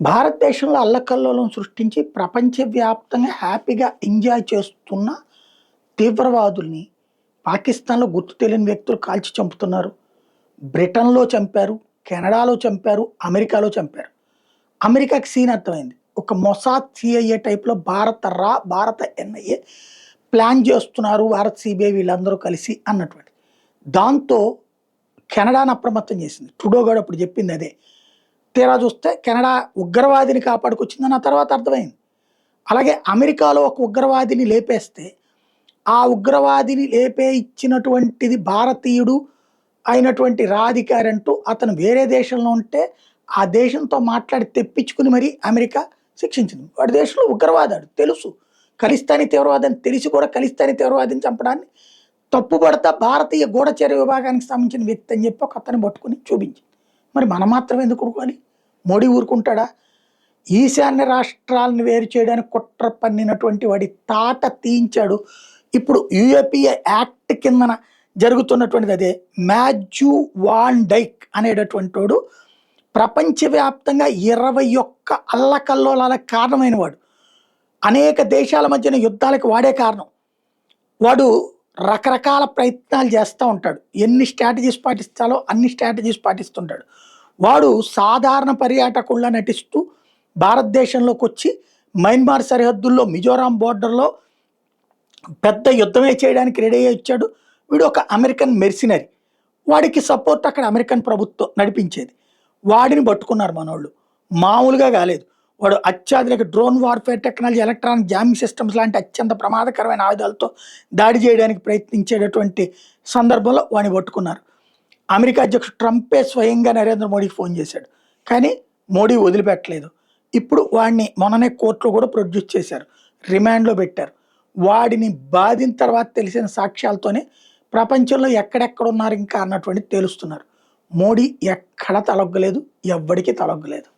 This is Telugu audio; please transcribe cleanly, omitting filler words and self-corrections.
భారతదేశంలో అల్లకల్లోలం సృష్టించి ప్రపంచవ్యాప్తంగా హ్యాపీగా ఎంజాయ్ చేస్తున్న తీవ్రవాదుల్ని పాకిస్తాన్‌లో గుర్తు తెలియని వ్యక్తులు కాల్చి చంపుతున్నారు. బ్రిటన్‌లో చంపారు, కెనడాలో చంపారు, అమెరికాలో చంపారు. అమెరికాకి సీన్ అర్థమైంది. ఒక మొసాద్, సీఐఏ టైప్‌లో భారత ఎన్ఐఏ ప్లాన్ చేస్తున్నారు. భారత సీబీఐ వీళ్ళందరూ కలిసి అన్నటువంటి. దాంతో కెనడాను అప్రమత్తం చేసింది. ట్రూడో గాడు అప్పుడు చెప్పింది అదే. తీరా చూస్తే కెనడా ఉగ్రవాదిని కాపాడుకొచ్చిందని ఆ తర్వాత అర్థమైంది. అలాగే అమెరికాలో ఒక ఉగ్రవాదిని లేపేస్తే, ఆ ఉగ్రవాదిని లేపే ఇచ్చినటువంటిది భారతీయుడు అయినటువంటి రాధికారి అంటూ అతను వేరే దేశంలో ఉంటే, ఆ దేశంతో మాట్లాడి తెప్పించుకుని మరీ అమెరికా శిక్షించింది. వాడి దేశంలో ఉగ్రవాదాడు తెలుసు. ఖలిస్తానీ తీవ్రవాదని తెలిసి కూడా ఖలిస్తానీ తీవ్రవాదిని చంపడాన్ని తప్పుపడతా భారతీయ గూఢచర్య విభాగానికి సంబంధించిన వ్యక్తి అని చెప్పి ఒక అతన్ని పట్టుకుని చూపించింది. మరి మనం మాత్రం ఎందుకు ఊరుకోవాలి? మోడీ ఊరుకుంటాడా? ఈశాన్య రాష్ట్రాలను వేరు చేయడానికి కుట్ర పన్నినటువంటి వాడి తాట తీయించాడు. ఇప్పుడు యుఏపిఏ యాక్ట్ కిందన జరుగుతున్నటువంటిది అదే. మాథ్యూ వాన్ డైక్ అనేటటువంటి వాడు ప్రపంచవ్యాప్తంగా 21 అల్లకల్లోలాలకు కారణమైన వాడు. అనేక దేశాల మధ్యన యుద్ధాలకు వాడే కారణం. వాడు రకరకాల ప్రయత్నాలు చేస్తూ ఉంటాడు. ఎన్ని స్ట్రాటజీస్ పాటిస్తాలో అన్ని స్ట్రాటజీస్ పాటిస్తుంటాడు. వాడు సాధారణ పర్యాటకుల్లా నటిస్తూ భారతదేశంలోకి వచ్చి మయన్మార్ సరిహద్దుల్లో మిజోరాం బోర్డర్లో పెద్ద యుద్ధమే చేయడానికి రెడీ అయ్యి వచ్చాడు. వీడు ఒక అమెరికన్ మెర్సినరీ. వాడికి సపోర్ట్ అక్కడ అమెరికన్ ప్రభుత్వం నడిపించేది. వాడిని పట్టుకున్నారు మనోళ్ళు. మామూలుగా కాలేదు. వాడు అత్యాధునిక drone warfare technology, electronic jamming systems లాంటి అత్యంత ప్రమాదకరమైన ఆయుధాలతో దాడి చేయడానికి ప్రయత్నించేటటువంటి సందర్భంలో వాడిని పట్టుకున్నారు. అమెరికా అధ్యక్షుడు ట్రంపే స్వయంగా నరేంద్ర మోడీకి ఫోన్ చేశాడు. కానీ మోడీ వదిలిపెట్టలేదు. ఇప్పుడు వాడిని మొన్ననే కోర్టులో కూడా ప్రొడ్యూస్ చేశారు. రిమాండ్లో పెట్టారు. వాడిని బాధిన తర్వాత తెలిసిన సాక్ష్యాలతోనే ప్రపంచంలో ఎక్కడెక్కడ ఉన్నారు ఇంకా అన్నటువంటిది తేలుస్తున్నారు. మోడీ ఎక్కడ తలొగ్గలేదు, ఎవ్వడికి తలొగ్గలేదు.